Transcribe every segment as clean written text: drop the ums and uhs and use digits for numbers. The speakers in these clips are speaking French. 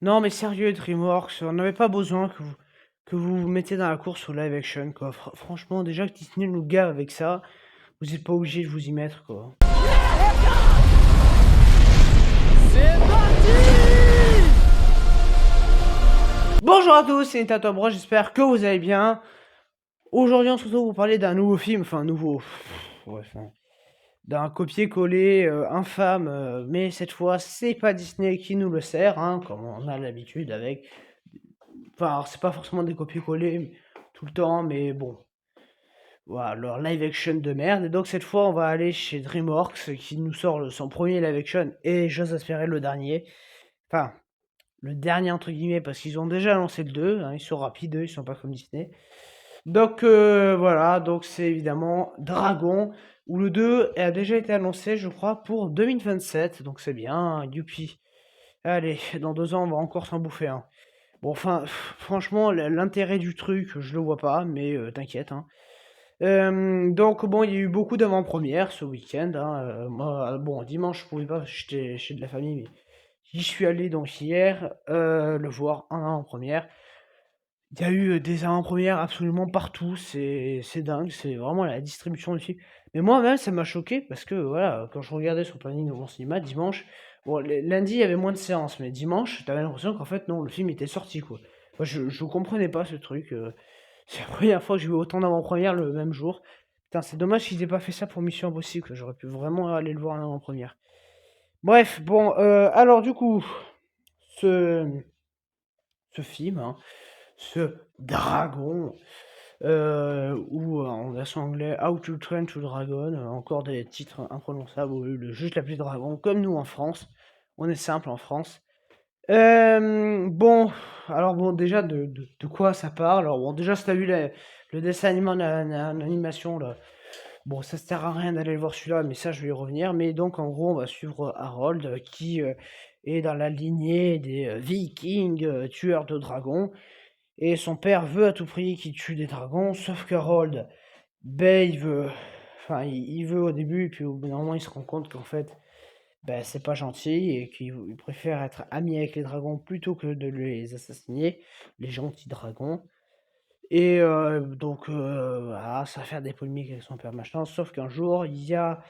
Non, mais sérieux, DreamWorks, on n'avait pas besoin que vous vous mettiez dans la course au live action, quoi. Franchement, déjà que Disney nous gave avec ça, vous n'êtes pas obligé de vous y mettre, quoi. C'est parti! Bonjour à tous, c'est Nintendo, j'espère que vous allez bien. Aujourd'hui, on se retrouve pour parler d'un nouveau film, enfin, nouveau. Ouais, enfin, d'un copier-coller infâme, mais cette fois, c'est pas Disney qui nous le sert, hein, comme on a l'habitude avec. Enfin, alors, c'est pas forcément des copier-coller tout le temps, mais bon. Voilà, leur live action de merde. Et donc cette fois, on va aller chez DreamWorks qui nous sort son premier live action et j'ose espérer le dernier. Enfin, le dernier entre guillemets parce qu'ils ont déjà lancé le 2, hein, ils sont rapides, eux, ils sont pas comme Disney. Donc voilà, donc c'est évidemment Dragon, où le 2 a déjà été annoncé, je crois, pour 2027. Donc c'est bien, hein, youpi. Allez, dans 2 ans, on va encore s'en bouffer un. Bon, enfin, franchement, l'intérêt du truc, je le vois pas, mais t'inquiète, hein. Donc bon, il y a eu beaucoup d'avant-premières ce week-end, hein, moi, bon, dimanche, je pouvais pas, j'étais chez de la famille, mais j'y suis allé donc hier, le voir en avant-première. Il y a eu, des avant-premières absolument partout, c'est dingue, c'est vraiment la distribution du film. Mais moi-même, ça m'a choqué parce que, voilà, quand je regardais sur le planning de mon cinéma dimanche, bon, lundi, il y avait moins de séances, mais dimanche, t'avais l'impression qu'en fait, non, le film était sorti, quoi. Moi, je comprenais pas ce truc, c'est la première fois que j'ai vu autant d'avant-premières le même jour. Putain, c'est dommage qu'ils aient pas fait ça pour Mission Impossible, que j'aurais pu vraiment aller le voir en avant-première. Bref, bon, alors du coup, ce, ce film, hein, ce dragon, ou en version anglaise How to Train to Dragon, encore des titres imprononçables, au lieu de juste l'appeler dragon, comme nous en France. On est simple en France. Bon, alors bon, déjà, de quoi ça parle? Alors bon, déjà, si t'as vu le dessin animé en animation, là, bon, ça sert à rien d'aller le voir celui-là, mais ça, je vais y revenir. Mais donc, en gros, on va suivre Harold, qui est dans la lignée des Vikings, tueurs de dragons. Et son père veut à tout prix qu'il tue des dragons, sauf qu'Harold, ben, il veut... Enfin, il veut au début, et puis au bout d'un moment, il se rend compte qu'en fait, ben, c'est pas gentil et qu'il préfère être ami avec les dragons plutôt que de les assassiner, les gentils dragons. Et donc, voilà, ça va faire des polémiques avec son père machin, sauf qu'un jour, il y a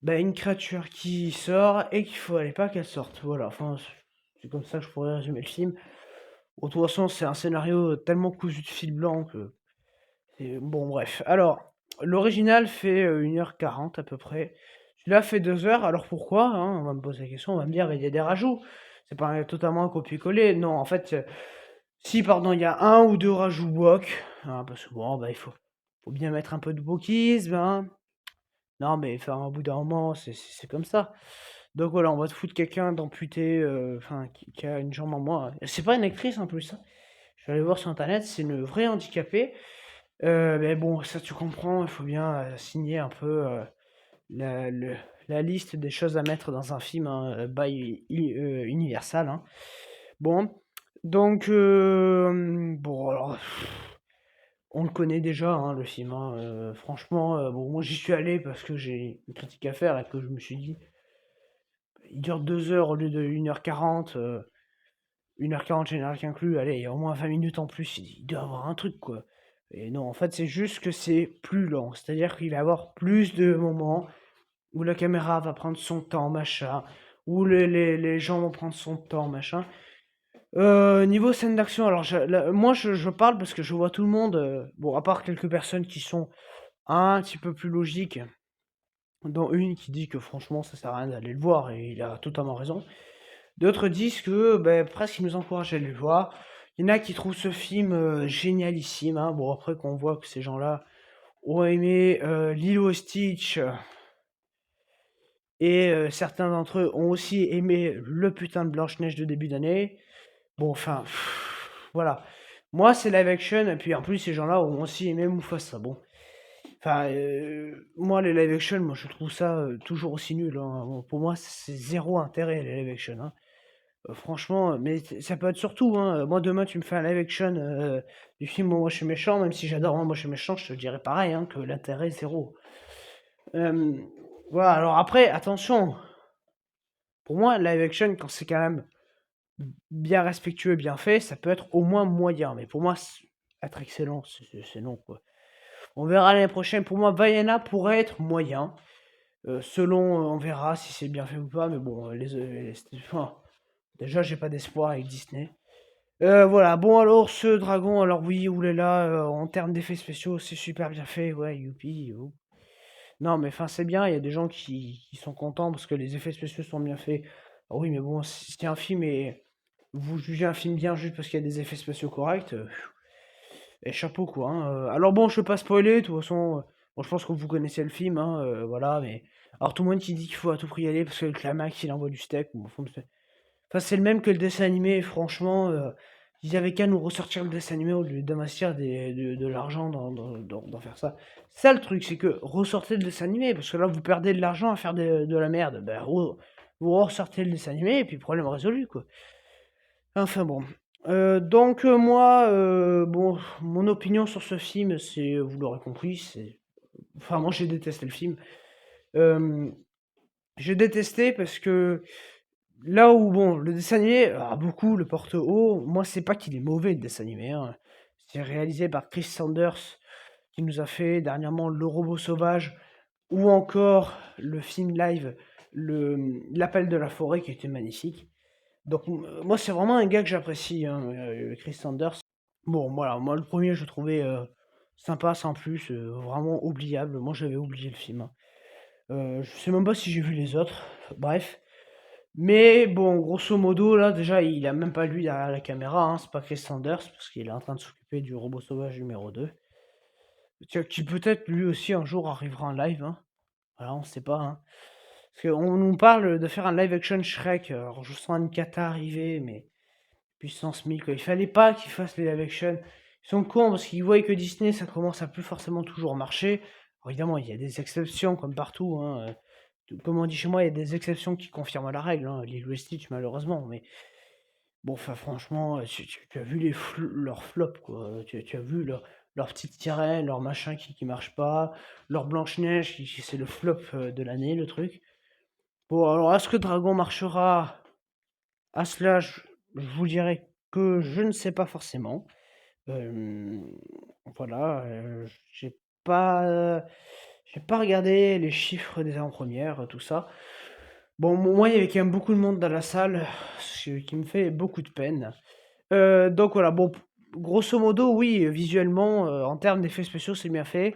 ben, une créature qui sort et qu'il fallait pas qu'elle sorte. Voilà, enfin, c'est comme ça que je pourrais résumer le film. Bon, de toute façon, c'est un scénario tellement cousu de fil blanc que. Bon, bref. Alors, l'original fait 1h40 à peu près. Celui-là fait 2 heures, alors pourquoi hein? On va me poser la question, on va me dire, mais il y a des rajouts. C'est pas totalement un copier-coller. Non, en fait, si, pardon, il y a un ou deux rajouts wok, hein, parce que bon, bah, faut bien mettre un peu de wokisme, hein. Non, mais enfin, au bout d'un moment, c'est comme ça. Donc voilà, on va te foutre quelqu'un d'amputé, enfin, qui a une jambe en moins. C'est pas une actrice en plus, hein. Je suis allé voir sur internet, c'est une vraie handicapée. Mais bon, ça tu comprends, il faut bien signer un peu la, le- la liste des choses à mettre dans un film hein, by Universal, hein. Bon, donc, bon, alors, on le connaît déjà, hein, le film, hein, franchement, bon, moi j'y suis allé parce que j'ai une critique à faire et que je me suis dit, il dure 2 heures au lieu de 1h40, 1h40 générique inclus, allez, il y a au moins 20 minutes en plus, il doit y avoir un truc, quoi. Et non, en fait, c'est juste que c'est plus lent, c'est-à-dire qu'il va y avoir plus de moments où la caméra va prendre son temps, machin, où les gens vont prendre son temps, machin. Niveau scène d'action, alors moi je parle parce que je vois tout le monde, bon, à part quelques personnes qui sont un petit peu plus logiques, dont une qui dit que franchement ça sert à rien d'aller le voir, et il a totalement raison. D'autres disent que ben, presque ils nous encouragent à aller le voir. Il y en a qui trouvent ce film génialissime, hein. Bon, après qu'on voit que ces gens-là ont aimé Lilo et Stitch, et certains d'entre eux ont aussi aimé le putain de Blanche-Neige de début d'année. Bon, enfin, voilà. Moi, c'est live action, et puis en plus, ces gens-là ont aussi aimé Mufasa. Bon, enfin, moi, les live action, moi, je trouve ça toujours aussi nul, hein. Bon, pour moi, c'est zéro intérêt, les live action, hein. Franchement, mais ça peut être surtout, hein. Moi, demain, tu me fais un live action du film Moi, je suis méchant, même si j'adore Moi, je suis méchant, je te dirais pareil, hein, que l'intérêt est zéro. Euh, voilà, alors après, attention, pour moi, live action, quand c'est quand même bien respectueux, bien fait, ça peut être au moins moyen. Mais pour moi, être excellent, c'est non, quoi. On verra l'année prochaine. Pour moi, Vaiana pourrait être moyen. Selon, on verra si c'est bien fait ou pas. Mais bon, enfin, déjà, j'ai pas d'espoir avec Disney. Voilà, bon alors ce dragon, alors oui, oulala, en termes d'effets spéciaux, c'est super bien fait, ouais, youpi, oh. Non, mais enfin, c'est bien, il y a des gens qui sont contents parce que les effets spéciaux sont bien faits. Ah oui, mais bon, si un film est... Vous jugez un film bien juste parce qu'il y a des effets spéciaux corrects, et chapeau quoi, hein. Alors bon, je vais pas spoiler, de toute façon, bon, je pense que vous connaissez le film, hein, voilà, mais... Alors tout le monde qui dit qu'il faut à tout prix y aller parce que le climax, il envoie du steak, bon, au fond, enfin, c'est le même que le dessin animé, franchement, ils avaient qu'à nous ressortir le dessin animé au lieu d'investir de l'argent dans faire ça. C'est ça le truc, c'est que ressortez le dessin animé, parce que là vous perdez de l'argent à faire de la merde. Ben, vous ressortez le dessin animé et puis problème résolu, quoi. Enfin bon. Donc moi, bon, mon opinion sur ce film, c'est, vous l'aurez compris, c'est... Enfin moi j'ai détesté le film. Euh, j'ai détesté parce que là où, bon, le dessin animé, beaucoup le porte haut, moi, c'est pas qu'il est mauvais, le dessin animé, hein. C'est réalisé par Chris Sanders, qui nous a fait dernièrement Le Robot Sauvage, ou encore le film live, L'Appel de la Forêt, qui était magnifique. Donc, moi, c'est vraiment un gars que j'apprécie, hein, Chris Sanders. Bon, voilà, moi, le premier, je le trouvais sympa, sans plus, vraiment oubliable. Moi, j'avais oublié le film, hein. Je sais même pas si j'ai vu les autres. Bref. Mais bon, grosso modo, là, déjà, il a même pas lui derrière la caméra, hein, c'est pas Chris Sanders, parce qu'il est en train de s'occuper du robot sauvage numéro 2. Qui peut-être lui aussi un jour arrivera en live, hein. Voilà, on sait pas, hein. Parce qu'on nous parle de faire un live action Shrek, alors je sens une cata arriver, mais puissance 1000, quoi. Il fallait pas qu'ils fassent les live action. Ils sont cons parce qu'ils voient que Disney, ça commence à plus forcément toujours marcher. Alors évidemment, il y a des exceptions comme partout, hein. Comme on dit chez moi, il y a des exceptions qui confirment la règle, hein. Lilo et Stitch, malheureusement, mais bon, enfin, franchement, tu as vu leurs flops, quoi. Tu as vu leur petite sirène, leur machin qui marche pas, leur Blanche-Neige, c'est le flop de l'année, le truc. Bon, alors, est-ce que Dragon marchera? À cela, je vous dirais que je ne sais pas forcément. Euh, voilà, pas, euh, j'ai pas regardé les chiffres des avant-premières, tout ça. Bon, moi, il y avait quand même beaucoup de monde dans la salle, ce qui me fait beaucoup de peine. Donc voilà, bon, grosso modo, oui, visuellement, en termes d'effets spéciaux, c'est bien fait.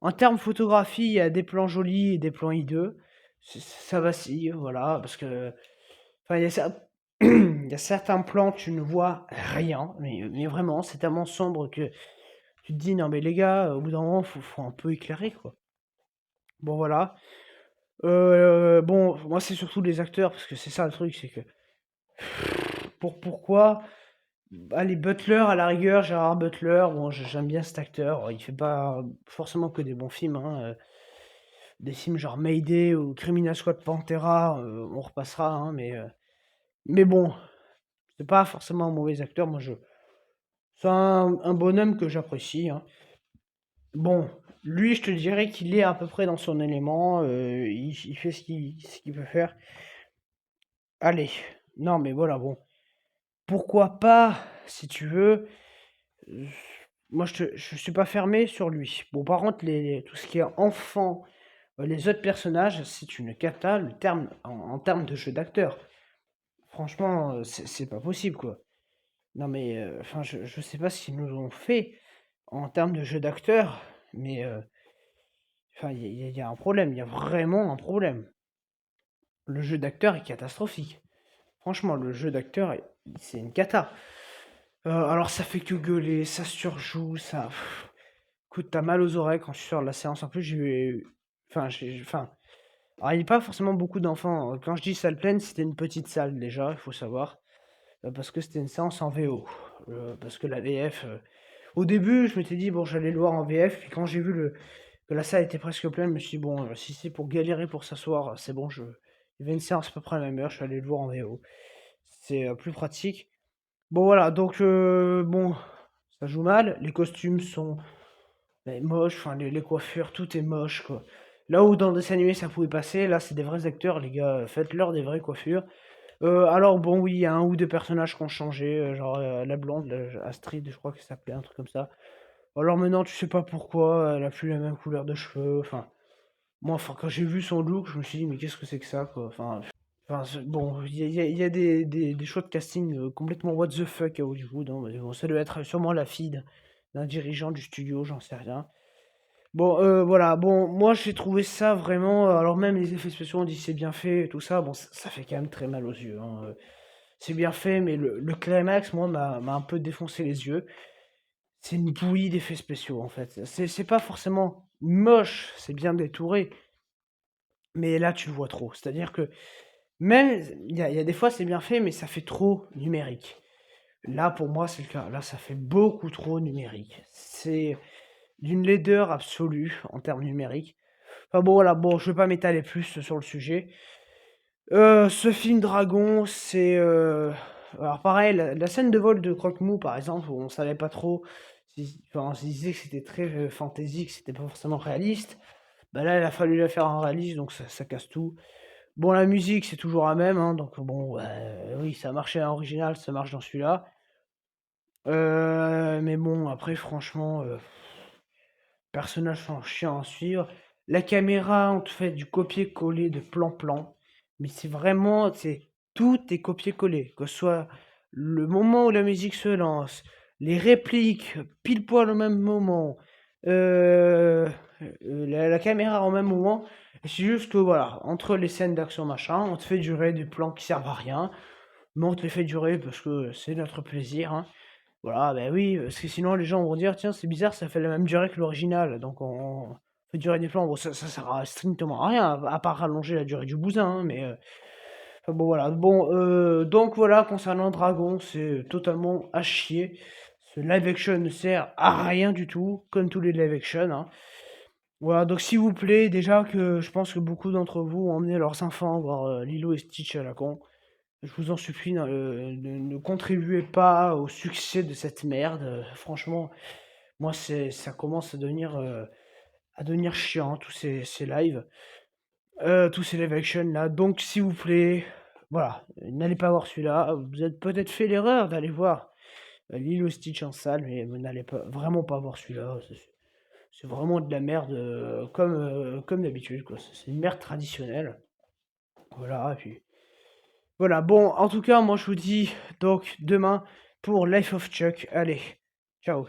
En termes photographie, il y a des plans jolis et des plans hideux. Ça vacille, voilà, parce que, enfin, il y a certains plans, tu ne vois rien, mais vraiment, c'est tellement sombre que tu te dis, non, mais les gars, au bout d'un moment, faut un peu éclairer, quoi. Bon, voilà. Bon, moi, c'est surtout les acteurs, parce que c'est ça le truc, c'est que, pourquoi allez, Butler, à la rigueur, Gérard Butler, bon, j'aime bien cet acteur. Il fait pas forcément que des bons films, hein. Des films genre Mayday ou Criminal Squad Pantera, on repassera, hein, mais bon, c'est pas forcément un mauvais acteur. C'est un bonhomme que j'apprécie, hein. Bon, lui, je te dirais qu'il est à peu près dans son élément. Il fait ce qu'il peut faire. Allez, non, mais voilà, bon. Pourquoi pas, si tu veux. euh, Moi, je suis pas fermé sur lui. Bon, par contre, tout ce qui est enfant, les autres personnages, c'est une cata, en termes de jeu d'acteur. Franchement, c'est pas possible, quoi. Non, mais, enfin, je sais pas ce qu'ils nous ont fait en termes de jeu d'acteur, mais, enfin, il y a un problème, il y a vraiment un problème. Le jeu d'acteur est catastrophique. Franchement, le jeu d'acteur, c'est une cata. Alors, ça fait que gueuler, ça surjoue, ça. Écoute, t'as mal aux oreilles quand tu sors de la séance. En plus, enfin, alors, il n'y a pas forcément beaucoup d'enfants. Quand je dis salle pleine, c'était une petite salle déjà, il faut savoir. Parce que c'était une séance en VO. Parce que la VF. Au début, je m'étais dit, bon, j'allais le voir en VF. Puis quand j'ai vu que la salle était presque pleine, je me suis dit, bon, si c'est pour galérer pour s'asseoir, c'est bon. Il y avait une séance à peu près à la même heure, je suis allé le voir en VO. C'est plus pratique. Bon, voilà, donc, bon, ça joue mal. Les costumes sont moches, enfin, les coiffures, tout est moche, quoi. Là où dans le dessin animé ça pouvait passer, là c'est des vrais acteurs, les gars, faites-leur des vraies coiffures. Alors bon, oui, il y a un ou 2 personnages qui ont changé, genre, la blonde, Astrid, je crois qu'elle s'appelait, un truc comme ça. Alors maintenant, tu sais pas pourquoi, elle a plus la même couleur de cheveux, enfin, moi, enfin, quand j'ai vu son look, je me suis dit: «Mais qu'est-ce que c'est que ça, quoi?» Enfin, bon, il y a des choix de casting, complètement what the fuck à Hollywood, hein, mais bon, ça doit être sûrement la fille d'un dirigeant du studio, j'en sais rien. Bon, voilà, bon, moi j'ai trouvé ça vraiment, alors même les effets spéciaux, on dit c'est bien fait et tout ça, bon, ça fait quand même très mal aux yeux, hein, c'est bien fait, mais le climax, moi, m'a un peu défoncé les yeux. C'est une bouillie d'effets spéciaux, en fait. C'est pas forcément moche, c'est bien détouré, mais là, tu le vois trop. C'est-à-dire que même, il y a des fois, c'est bien fait, mais ça fait trop numérique. Là, pour moi, c'est le cas. Là, ça fait beaucoup trop numérique. C'est d'une laideur absolue en termes numériques. Enfin bon, voilà, bon, je vais pas m'étaler plus sur le sujet. Ce film Dragon, c'est, alors pareil, la scène de vol de Croque-Mou, par exemple, où on savait pas trop si enfin, on se disait que c'était très, fantasy, que c'était pas forcément réaliste. Bah, là, il a fallu la faire en réaliste, donc ça casse tout. Bon, la musique, c'est toujours la même, hein, donc bon, oui, ça marchait en original, ça marche dans celui-là. Mais bon, après franchement, personnages sont chiants à suivre. La caméra, on te fait du copier-coller de plan-plan. Mais c'est vraiment, tout est copié-collé. Que ce soit le moment où la musique se lance, les répliques, pile poil au même moment, euh, la caméra au même moment. C'est juste que voilà, entre les scènes d'action machin, on te fait durer des plans qui servent à rien. Mais on te les fait durer parce que c'est notre plaisir, hein. Voilà, bah oui, parce que sinon les gens vont dire: «Tiens, c'est bizarre, ça fait la même durée que l'original, donc on fait durer des plans». Bon, ça sert à strictement à rien, à part rallonger la durée du bousin, hein, mais enfin bon, voilà. Bon, donc voilà, concernant Dragon, c'est totalement à chier. Ce live action ne sert à rien du tout, comme tous les live action, hein. Voilà, donc s'il vous plaît, déjà que je pense que beaucoup d'entre vous ont emmené leurs enfants voir, Lilo et Stitch à la con. Je vous en supplie, ne contribuez pas au succès de cette merde. Franchement, moi, ça commence à devenir chiant, tous ces lives, tous ces live action là. Donc, s'il vous plaît, voilà, n'allez pas voir celui-là. Vous avez peut-être fait l'erreur d'aller voir Lilo Stitch en salle, mais vous n'allez pas, vraiment pas voir celui-là. C'est vraiment de la merde, comme d'habitude, quoi. C'est une merde traditionnelle. Voilà, et puis. Voilà, bon, en tout cas, moi je vous dis donc demain pour Life of Chuck. Allez, ciao.